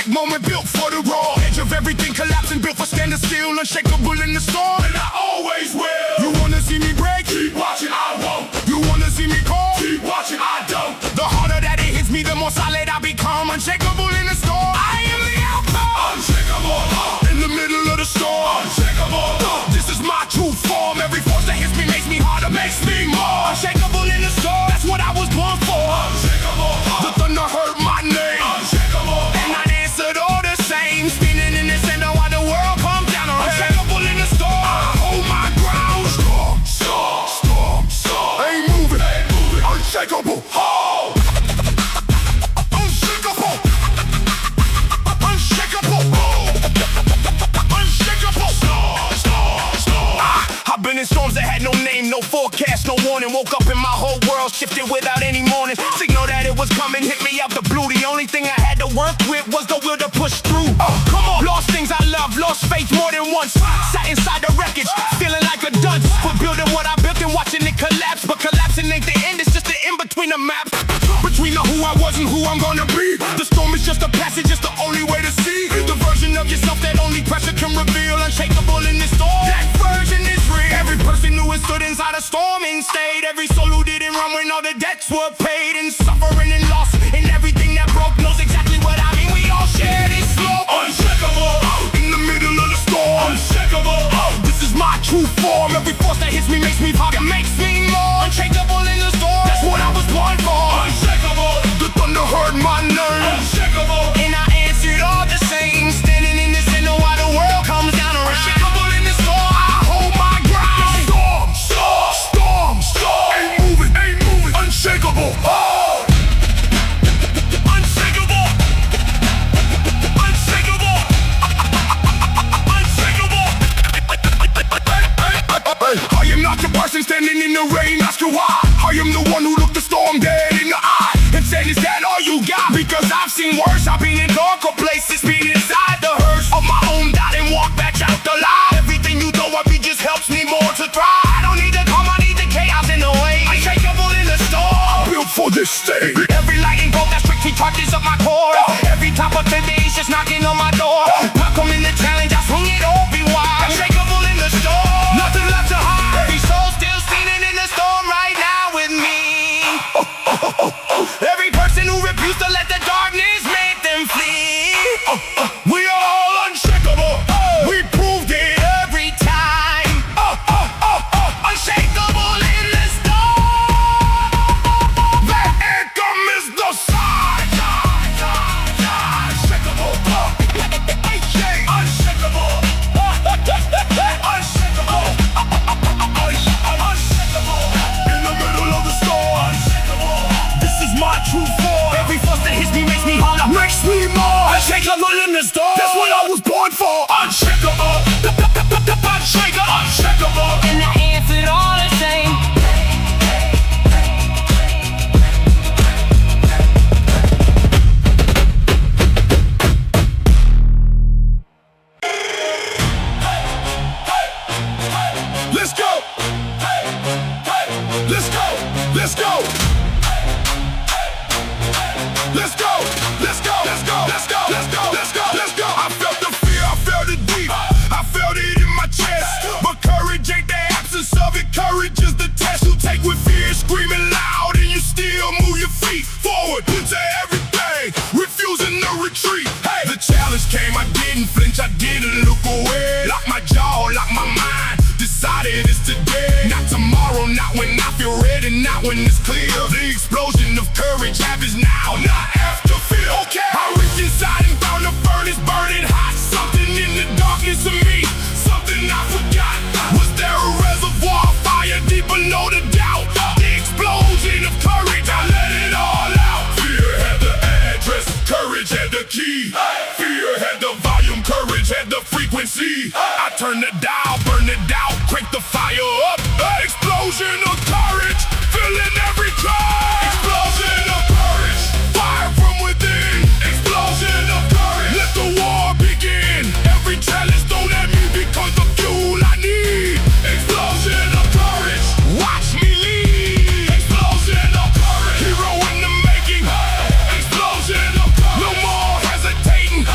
Epic moment built for the raw. Edge of everything collapsing, built for standing still. Unshakable in the storm, and I always will. You wanna see me break? Keep watching, I won't. You wanna see me call? Keep watching, I don't. The harder that it hits me, the more solid I become. Unshakable in the storm, I am the outcome. Unshakable, in the middle of the storm. Unshakable, this is my true form. Every force that hits me makes me harder, makes me more. Unshakable in the storm, that's what I was born for. Unshakable, the thunder heard my name. Unshakable, and I answered all the same. Spinning in the center while the world comes down on. Unshakable in the storm, I hold my ground. Storm, storm, storm, storm. Ain't moving, ain't moving. Unshakable, hold. Unshakable, unshakable, unshakable. Storm, storm, storm. I've been in storms that had no name, no forecast, no warning. Woke up and my whole world shifted without any morning. Signal that it was coming, hit me out the blue. The only thing I had to work with was the will to push through. Come on, lost things I love, lost faith more than once. Sat inside the wreckage, feeling like a dunce. For building what I built and watching it collapse. But collapsing ain't the end, it's just the in between the maps. Between the who I was and who I'm gonna be. The storm is just a passage, it's the only way to see the version of yourself that only pressure can reveal. Unshakable in this storm, that version is real. Every person who has stood inside a storming state. Every soul who didn't run when all the debts were paid. And suffering and loss and everything that broke knows exactly what I mean. We all share this slope. Unshakable, in the middle of the storm. Unshakable, this is my true form. Every force that hits me makes me harder, makes me more. Unshakable in the storm, that's what I was born for. Unshakable, the thunder heard my name. Unshakable, and I answered all the same. Standing in the center while the world comes down around. Unshakable in the storm, I hold my ground. Storm, storm, storm, storm. Ain't moving, ain't moving. Unshakable, hold. Unshakable, unshakable, unshakable. I am not the person standing in the rain, ask you why. I am the one who looked the storm dead in the eye and said, is that all you got? Because I've seen worse, I've been in darker places, been inside the hearse of my own doubt and walk back out the lie. Everything you throw at me just helps me more to thrive. I don't need the calm, I need the chaos in the way. Unshakable in the storm, built for this stage. Every lightning bolt that strictly charges up my core. Every top of the day is just knocking on my door. Welcome in the challenge, I swung it all be wild. Unshakable in the storm, nothing left to hide. Every soul still standing in the storm right now with me. Every person who refused to let the darkness make them flee. We are all unshakable. We proved it every time. Unshakable in the storm. That anthem is the sign. Unshakable. Unshakable. Unshakable. Unshakable. In the middle of the storm. Unshakable. This is my true form. Every force that hits me makes me harder, makes me more. Unshakable in the storm, that's what I was born for. Unshakable. Unshakable. Unshakable. And I answered all the same. Let's go. Let's go. Let's go. Let's go. Let's go. Let's go. Let's go. Let's go. Let's go. Let's go. I felt the fear. I felt it deep. I felt it in my chest. But courage ain't the absence of it. Courage is the test. You take with fear, screaming loud, and you still move your feet forward to everything, refusing to retreat. Hey, the challenge came. I didn't flinch. I didn't look away. Lock my jaw, lock my mind. Decided it's today, not tomorrow. Not when I feel ready, not when it's clear. The explosion of courage happens now, not after fear. Okay, I reached inside and found the furnace burning hot. Something in the darkness of me, something I forgot. Was there a reservoir of fire deep below the doubt? The explosion of courage, I let it all out. Fear had the address, courage had the key. Fear had the volume, courage had the frequency. I turned the dial, burned it out, cranked the fire up. Explosion of courage, filling every cry. Explosion of courage, fire from within. Explosion of courage, let the war begin. Every challenge thrown at me becomes the fuel I need. Explosion of courage, watch me lead. Explosion of courage, hero in the making. Explosion of courage, no more hesitating.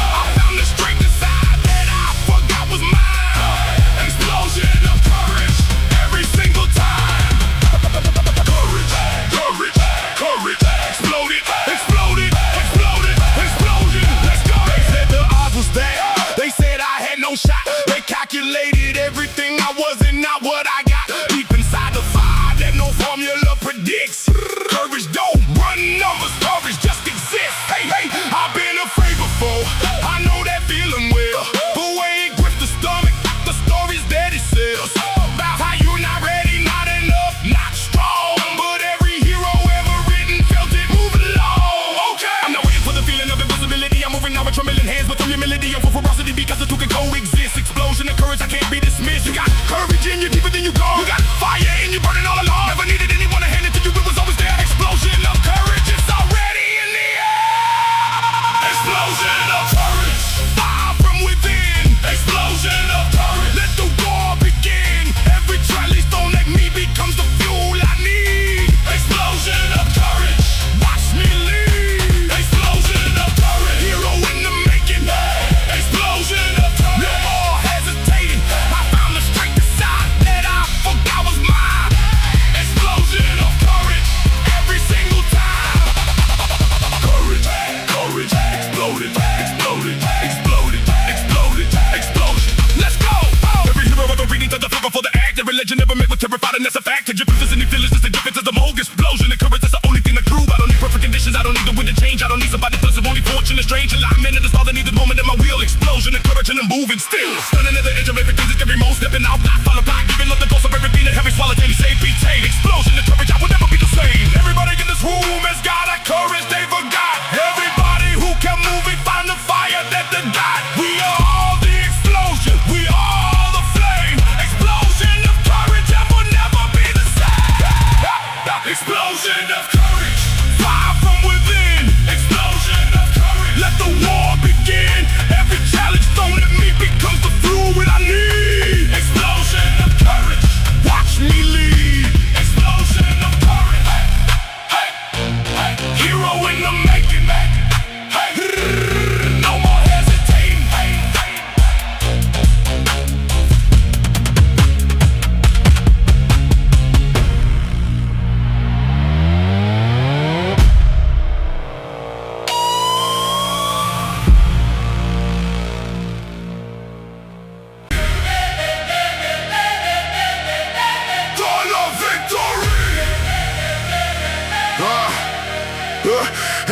verified and that's a fact. To your feelings and your feelings, just the difference is the mold explosion. The courage, that's the only thing that grew. I don't need perfect conditions, I don't need the wind to change. I don't need somebody plus of only fortune and strange alignment. It is all that need the moment in my wheel explosion. Encouraging and moving still. Stunning at the edge of every physics, every mode. Stepping out, block, follow block. Giving up the ghost of every beat and heavy swallow daily. Save, be tame. Explosion, the courage, I will never be the same. Everybody in this room has got a courage they forgot. Everybody who can move it, find the fire that they got. We are all the explosion. We are all the flame. Explosion of courage and will never be the same. Explosion of courage. Fire from within. Explosion of courage. Let the war begin. Every challenge thrown at me becomes the fluid I need. Explosion of courage. Watch me lead. Explosion of courage. Hey, hey, hey. Hero in the making. Hey, no more hesitating. Hey, hey.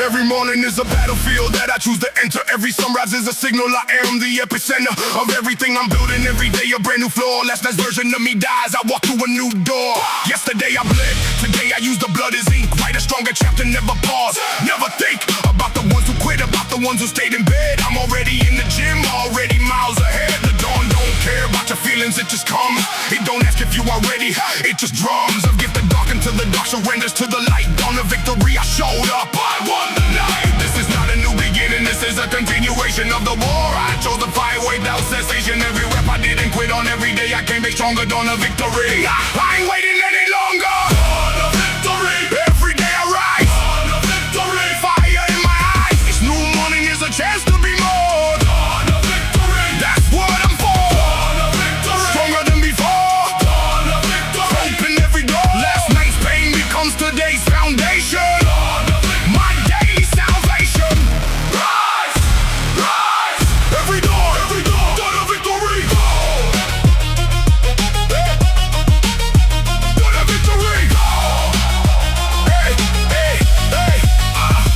Every morning is a battlefield that I choose to enter. Every sunrise is a signal I am the epicenter of everything I'm building. Every day a brand new floor. Last night's version of me dies, I walk through a new door. Yesterday I bled, today I use the blood as ink. Write a stronger chapter, never pause. Never think about the ones who quit, about the ones who stayed in bed. I'm already in the gym, already miles ahead. The dawn don't care about your feelings, it just comes. It don't ask if you are ready, it just drums. I've get the dark until the dark surrenders to the light. Dawn of victory, I showed up, I won the night. This is not a new beginning, this is a continuation of the war. I chose to fight without cessation. Every rep I didn't quit on, every day I came back stronger. Dawn of victory, I ain't waiting any longer. Dawn of victory, every day I rise. Dawn of victory, fire in my eyes. Each new morning is a chance to be more. Dawn of victory, that's what I'm for. Dawn of victory, stronger than before. Dawn of victory, open every door. Last night's pain becomes today's foundation. Dawn of victory, my daily salvation. Rise, rise, every door, every door. Dawn of victory, go. Dawn of victory, go. Hey, hey, hey.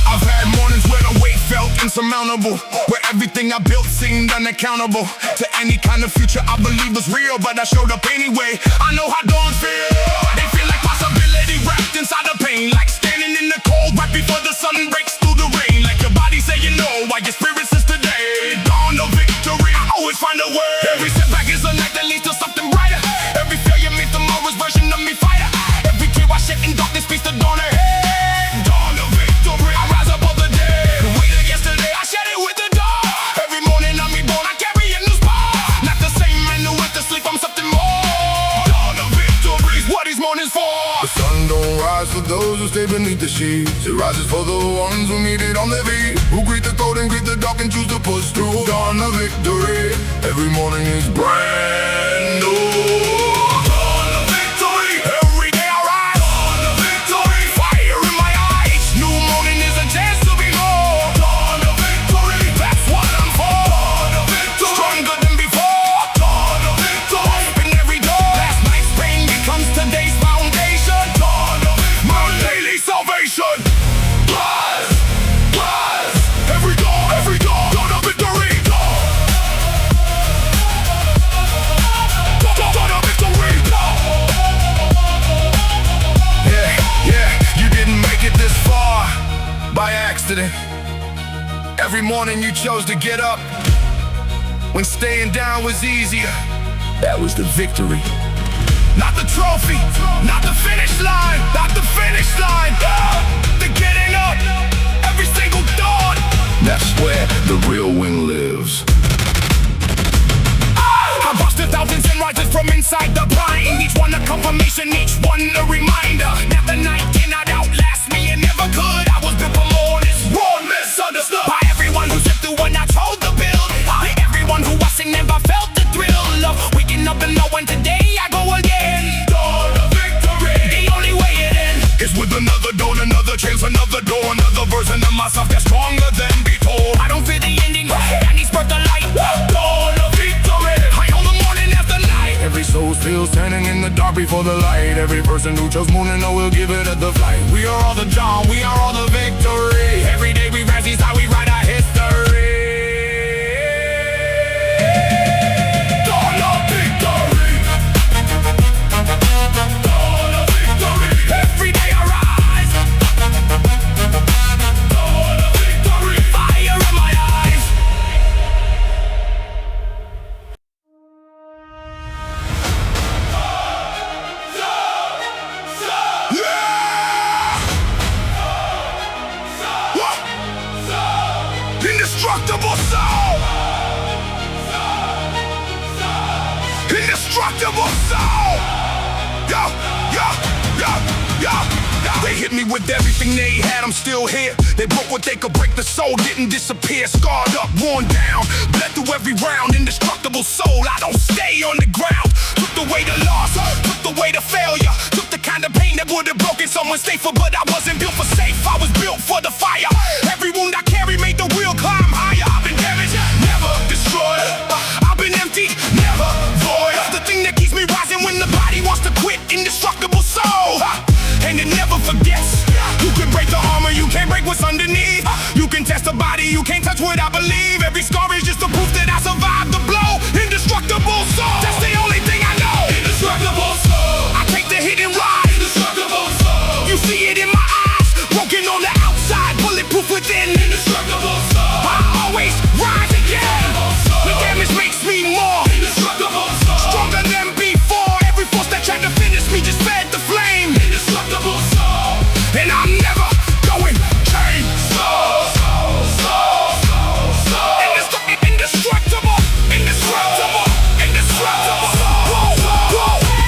I've had mornings where the weight felt insurmountable, where everything I built seemed unaccountable to any kind of future I believed was real, but I showed up anyway. I know how dawns feel. They feel like possibility wrapped inside of pain, like standing in the cold right before the sun breaks through the rain. Like your body say you know why your spirit says today. Dawn of victory, I always find a way. Every setback is a night that leads to something brighter. Every failure means tomorrow's version of me fighter. Every tear I shed in darkness speaks to dawn ahead. Dawn of victory, I rise above the dead. The weight of yesterday, I shed it with the dawn. Every morning I'm reborn, I carry a new spark. Not the same man who went to sleep, I'm something more. Dawn of victory is what these mornings for. The sun don't rise for those who stay beneath the sheets. It rises for the ones who need it on their feet, who greet the cold and greet the dark and choose to push through. Dawn of victory, every morning is brand new. Dawn of victory, every day I rise. Dawn of victory, fire in my eyes. Each new morning is a chance to be more. Dawn of victory, that's what I'm for. Dawn of victory, stronger than before. Dawn of victory, open every door. Last night's pain becomes today's foundation. Dawn of victory, my daily salvation. Rise, rise, every door, every door. Dawn of victory, dawn. Dawn of victory, dawn. Yeah, yeah, you didn't make it this far by accident. Every morning you chose to get up when staying down was easier. That was the victory. Not the trophy, not the finish line, not the finish line. The getting up every single dawn. That's where the real win lives. I busted thousands and rises from inside the bind. Each one a confirmation, each one a reminder that the night cannot outlast me and never could. I was built for more, this world misunderstood by everyone who stepped through when I told the build. By everyone who I sing never felt the thrill of waking up and knowing today I go again. Dawn of victory, the only way it ends is with another dawn, another chance, another door, another version of myself that's stronger than before. I don't fear the ending, I need spark the light. Dawn of victory, I own the morning after night. Every soul still standing in the dark happy for the light. Every person who chose moon and know we'll give it at the flight. We are all the dawn, we are all the victory. Every day we rise, is how we write our history. Dawn of victory. Dawn of victory. Every day I rise. Dawn of victory. Fire in my eyes. Indestructible soul! Indestructible soul! Yo, yo, yo, yo, yo. They hit me with everything they had, I'm still here. They broke what they could break, the soul didn't disappear. Scarred up, worn down, bled through every round. Indestructible soul, I don't stay on the ground. Took the weight of loss, took the weight of failure. Took the kind of pain that would've broken someone safer. But I wasn't built for safe, I was built for the fire. Every wound I carry made the wheel climb higher. I've been damaged, never destroyed. I've been empty, never void. The thing that keeps me rising when the body wants to quit. Indestructible soul, and it never forgets. You can break the armor, you can't break what's underneath. You can test the body, you can't touch what I believe. Every scar is just a proof that I survived the blow. Indestructible soul, that's the only thing I know. Indestructible soul, I take the hit and ride. Indestructible soul, you see it in my eyes. Broken on the outside, bulletproof within. Indestructible soul, I always rise again. The damage makes me more. Indestructible soul, stronger than before. Every force that tried to finish me just fed the flame. Indestructible soul, and I'm never going change. Soul, soul, soul, soul, soul. Indestructible, indestructible, indestructible.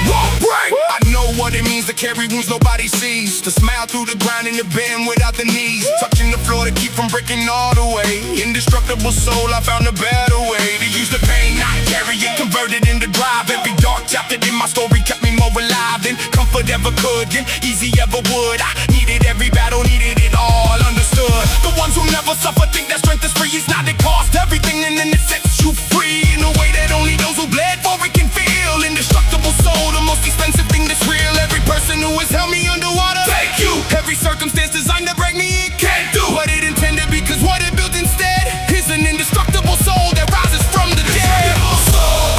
Won't break. I know what it means to carry wounds nobody sees. To smile through the grind and the bend without the knees. Touching the floor to keep from breaking all the way. Indestructible soul, I found a better way. To use the pain, not carry it, converted into drive. Every dark chapter in my story kept me more alive than comfort ever could, than easy ever would. I needed every battle, needed it all understood. The ones who never suffer think that strength is free. It's not, it costs everything and then it sets you free. In a way that only those who bled for it can feel. Indestructible soul, the most expensive thing that's real. Every person who has held me underwater, thank you. Every circumstance designed to break me, it can't do what it intended, because what it built instead is an indestructible soul that rises from the dead.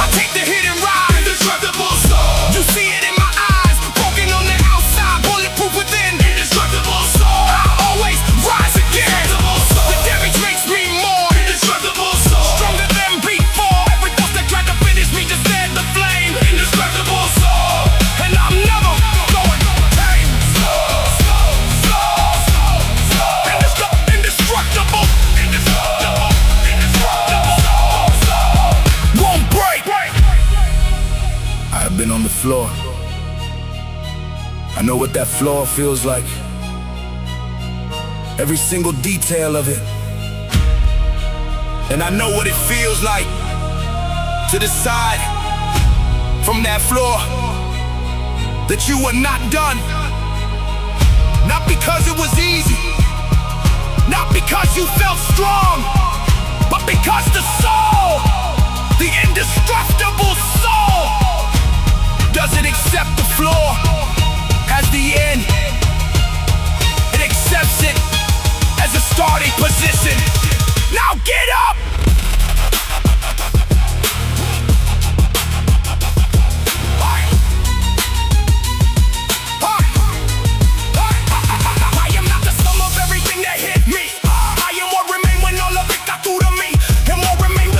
I take the hit and ride. Indestructible soul, you see it in my eyes. Broken on the outside, bulletproof within. Indestructible soul, I always rise again. The damage makes me more. Indestructible soul, stronger than before. Every force that tried to finish me just fed the flame. Indestructible soul, and I'm never going tame. Indestructible, indestructible, indestructible. Won't break. I've been on the floor. I know what that floor feels like. Every single detail of it. And I know what it feels like to decide from that floor that you were not done. Not because it was easy, not because you felt strong, but because the soul, the indestructible soul, doesn't accept the floor as the end. It accepts it as a starting position. Now get up! I am not the sum of everything that hit me. I am what remained when all of it got through to me, and what remained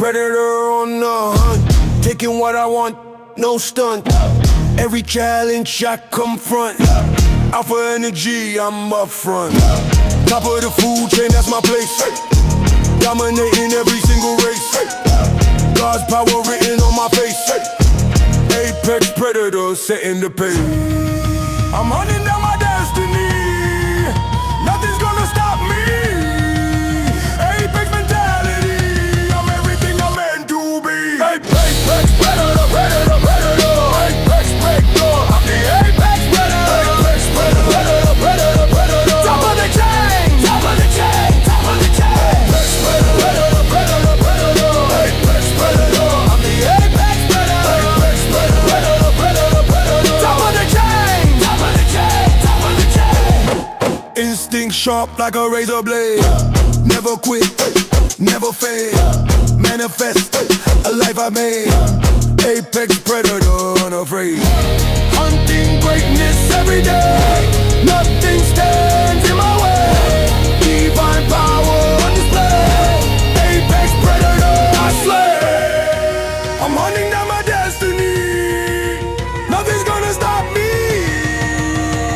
predator on the hunt, taking what I want, no stunt. Every challenge I confront, alpha energy, I'm up front. Top of the food chain, that's my place. Dominating every single race. God's power written on my face. Apex predator setting the pace. I'm hunting down my destiny. Nothing's gonna stop me. Apex mentality. I'm everything I'm meant to be. Apex predator, predator, predator. Apex predator. I'm the apex predator. Apex predator, predator, predator. Top of the chain, top of the chain, top of the chain. Apex predator, predator, predator. Apex predator. I'm the apex predator. Apex predator, predator, predator. Top of the chain, top of the chain, top of the chain. Instinct sharp like a razor blade. Never quit, never fail. Manifest a life I made. Apex predator, unafraid. Hunting greatness every day. Nothing stands in my way. Divine power on display. Apex predator, I slay. I'm hunting down my destiny. Nothing's gonna stop me.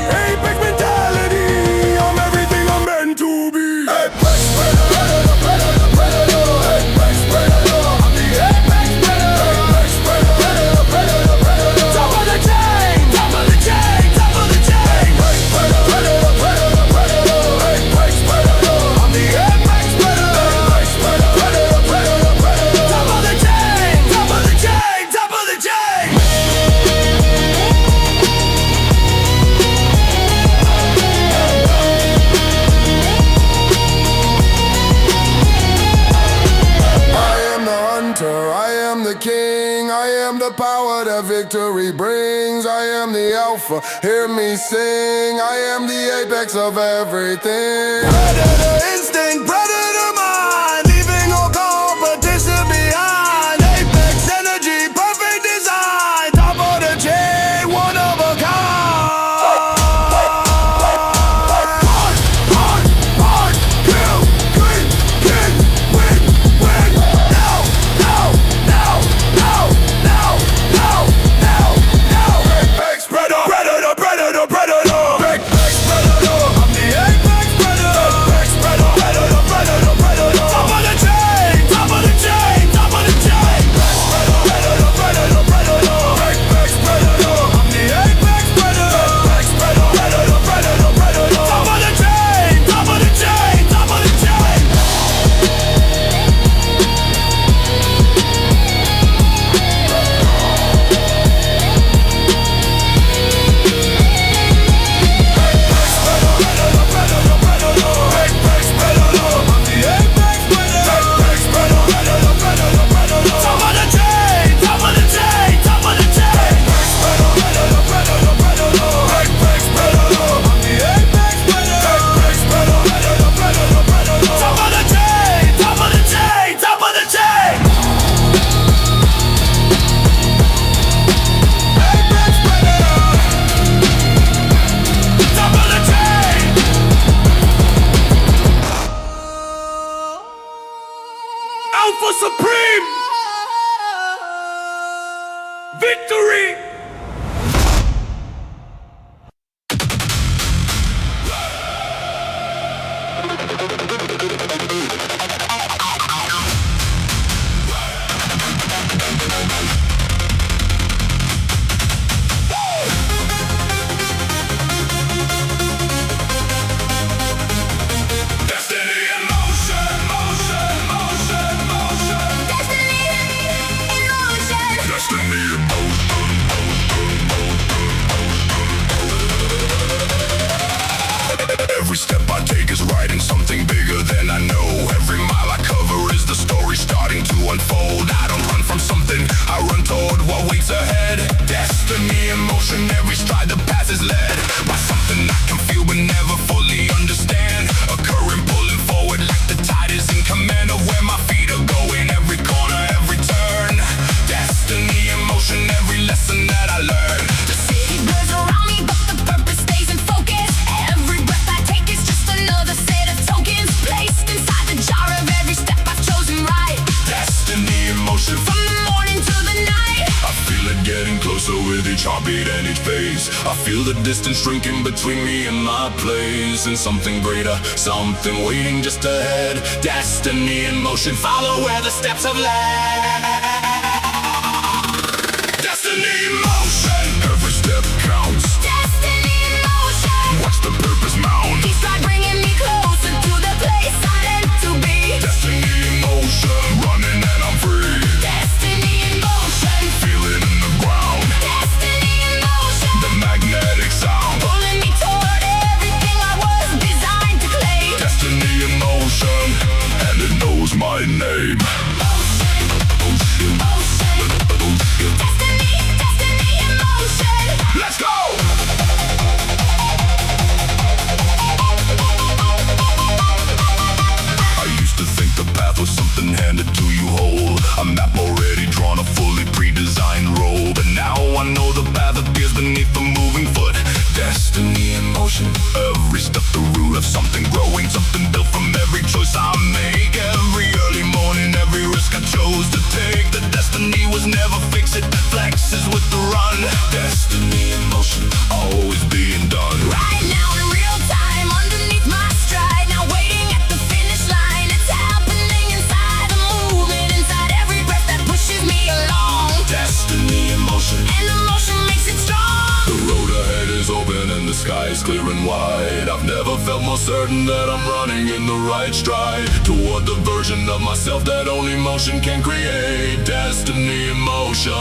Apex mentality. I'm everything I'm meant to be. Apex predator, predator, predator. Apex predator. I'm the apex predator. Apex predator, predator, predator. Top of the chain, top of the chain, top of the chain. Apex predator, predator, predator. Apex predator. I'm the apex predator. Apex predator, predator, predator. Top of the chain, top of the chain, top of the chain. I am the hunter, I am the king, I am the power that victory brings. I am the alpha, hear me sing. I am the apex of everything. Predator instinct, predator mind, leaving all competition behind. Apex energy, perfect design, top of the chain, one of a kind. Hard, kill, clean, king, win, win. Now, now, now, now, now, now, now, now. Apex predator, predator, predator, predator. Apex predator, I'm the apex predator. Apex predator, predator, predator, predator. Top of the chain, top of the chain, top of the chain. Apex predator, predator, predator. Apex predator, I'm the apex predator. Apex predator, predator, predator, predator. Top of the chain, top of the chain, top of the chain. Alpha Supreme! Victory! Destiny in motion, motion, motion, motion. Destiny in motion. Destiny in motion. each heartbeat and each pace. I feel the distance shrinking between me and my place, and something greater, something waiting just ahead. Destiny in motion, follow where the steps have led. Destiny in motion, every step counts. Destiny in motion, Watch the purpose mount. each stride bringing me closer to the place I meant to be. Destiny in motion, running and I'm free. Destiny in motion, Feel it in the ground, destiny in motion, the magnetic sound. pulling me toward everything I was designed to claim. Destiny in motion, and it knows my name. Motion, motion, destiny, destiny in motion. Let's go! I used to think the path was something handed to you whole, a map already drawn, a fully pre-designed road. But now I know the path appears beneath the moving foot. Destiny in motion, every step the root of something growing, something built from every choice I make. Every early morning, every risk I chose to take. The destiny was never fixed, it flexes with the run. Destiny in motion, always being done. Right now in real time, underneath my stride, now waiting at the finish line. It's happening inside the movement, inside every breath that pushes me along. Destiny in motion, And the motion makes it strong. the road ahead is open and the sky is clear and wide. I've never felt more certain that I'm running in the right stride, toward the version of myself that only motion can create. Destiny in motion,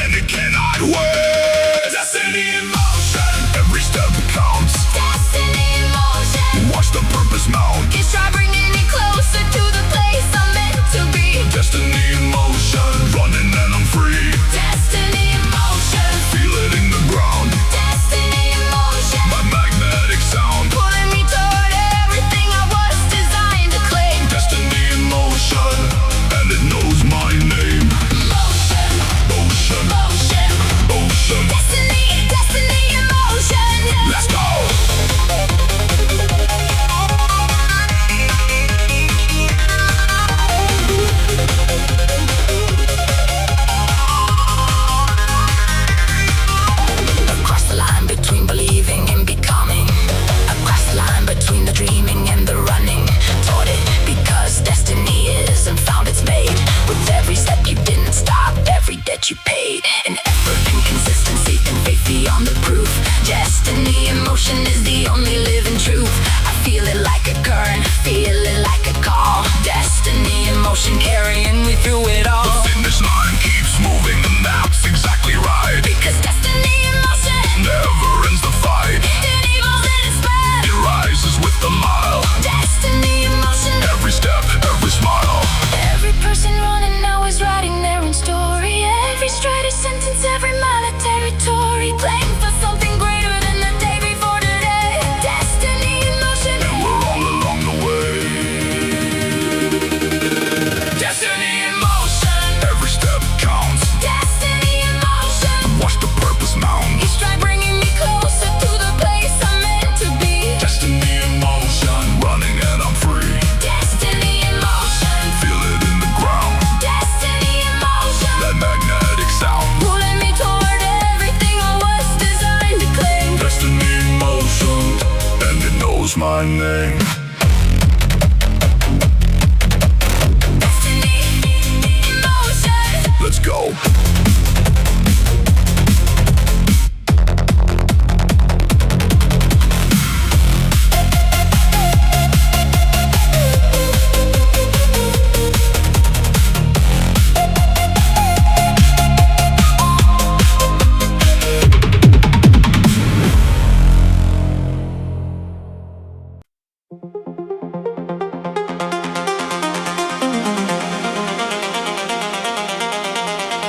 and it cannot wait. Destiny in motion, every step counts. Destiny in motion, Watch the purpose mount. each try bringing me closer to the place I'm meant to be. Destiny in motion, running and I'm free. Destiny in motion, Feel it in the ground, destiny in motion, my magnetic sound. pulling me toward everything I was designed to claim. Destiny in motion, and it knows my name. Motion, Motion, motion, motion. destiny, destiny in motion. Let's go! Across the line between believing and becoming, across the line between the dreaming and the running, toward it because destiny is and found its mate. With every step you didn't stop, every debt you paid, and effort and consistency and faith beyond the proof. Destiny in motion is the only living truth. I feel it like a current, feel it like a call. Destiny in motion carrying me through it all. The finish line keeps moving, and that's exactly right. Because destiny in motion Never ends the fight, it evolves and it spreads. it rises with the mile. Destiny in motion. Every step, every smile. Every person running now is writing their own story. Every stride a sentence, every mile a territory. Playing for something greater than the day before today. Destiny in motion. And we're all along the way. Destiny in motion. Every step counts. Destiny in motion. Watch the purpose mount. Each stride bringing me closer to the place I'm meant to be. Destiny in motion, running and I'm free. Destiny in motion. Feel it in the ground, Destiny in motion. that magnetic sound. Pulling me toward everything I was designed to claim. Destiny in motion, and it knows my name. Destiny in motion. Let's go.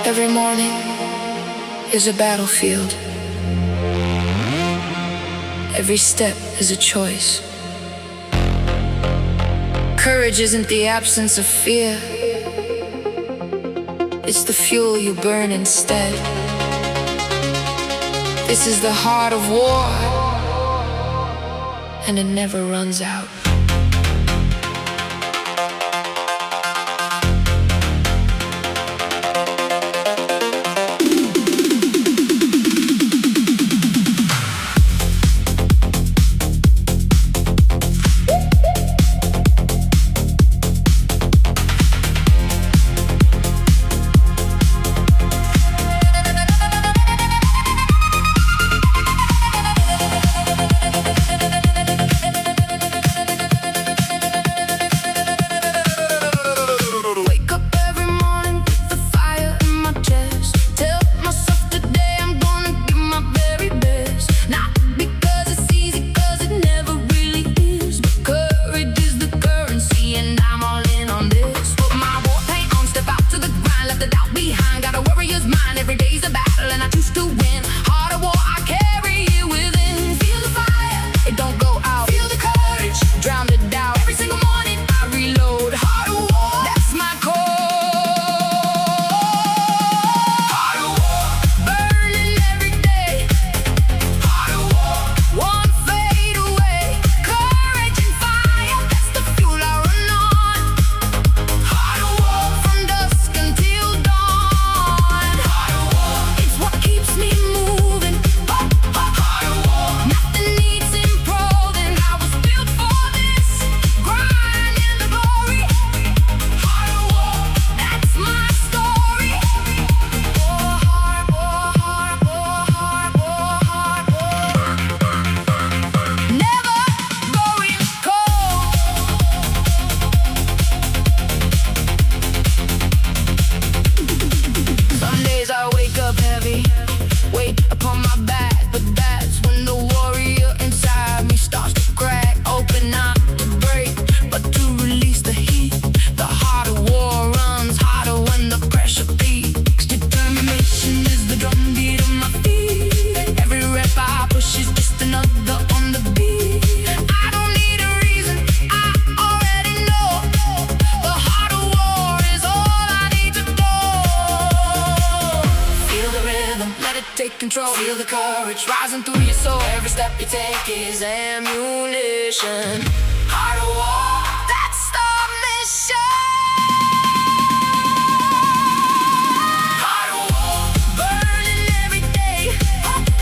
Every morning is a battlefield. Every step is a choice. Courage isn't the absence of fear. It's the fuel you burn instead. This is the heart of war, and it never runs out. take control. Feel the courage rising through your soul. Every step you take is ammunition. Heart of war, that's the mission. Heart of war, burning every day.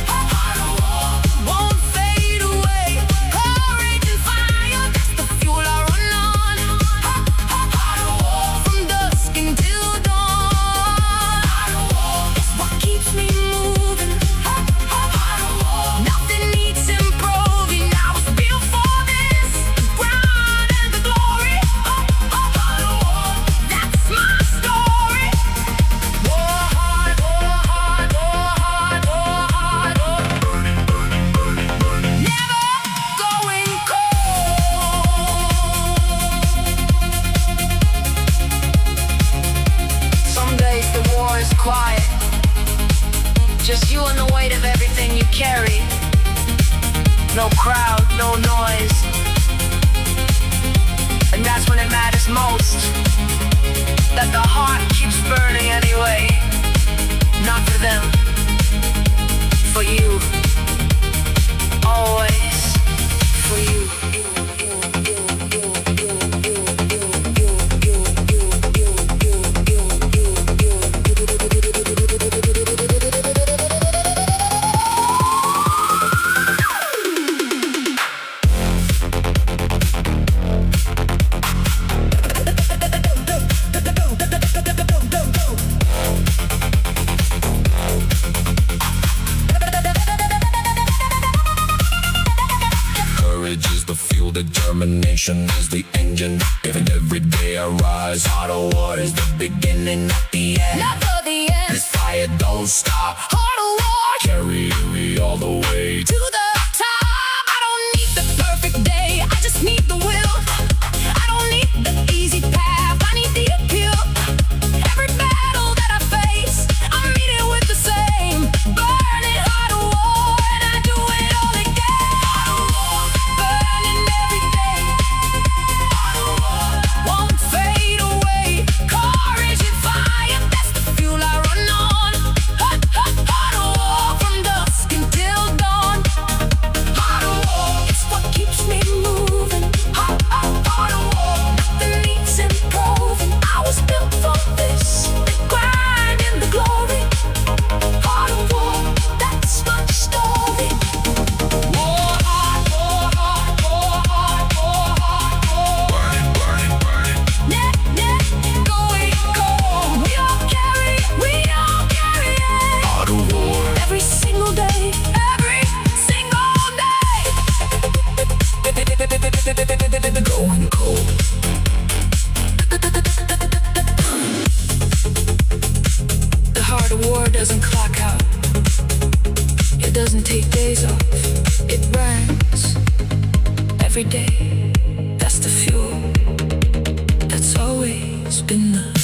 Heart of war, won't fade away. Courage and fire, that's the fuel I run on. Heart of war, from dusk until dawn. Heart of war, it's what keeps me moving. Heart of war, nothing needs improving. I was built for this, the ground and the glory. Heart of war, that's my story. War hard, war hard, war hard, war hard, war. Burning, burning, burning, burning. Never going cold. Some days the war is quiet, just you and the weight of everything you carry. No crowd, no noise. And that's when it matters most, that the heart keeps burning anyway. Not for them, for you. Always for you. Courage is the fuel, determination is the engine. Even every day I rise, heart of war is the beginning, not the end. Not for the end. This fire don't stop, Heart of war, carry me all the way to the top. I don't need the perfect day, I just need the will. I don't need the easy path, I need the appeal. Every battle that I face, I meet it with the same burning heart of war, and I do it all again. Heart of war, burning every day. Heart of war, won't fade away. Courage and fire, that's the fuel I run on. Heart of war, from dusk until dawn. Heart of war, it's what keeps me moving. Heart of war, nothing needs improving. I was built for this, the grind and the glory. Heart of war, that's my story. War hard, war hard, war hard, war hard, war. burning, burning, burning. Going cold. We all carry it. Heart of war, Every single day, every single day. going cold. The heart of war doesn't clock out. It doesn't take days off. It burns every day. That's the fuel. That's always been the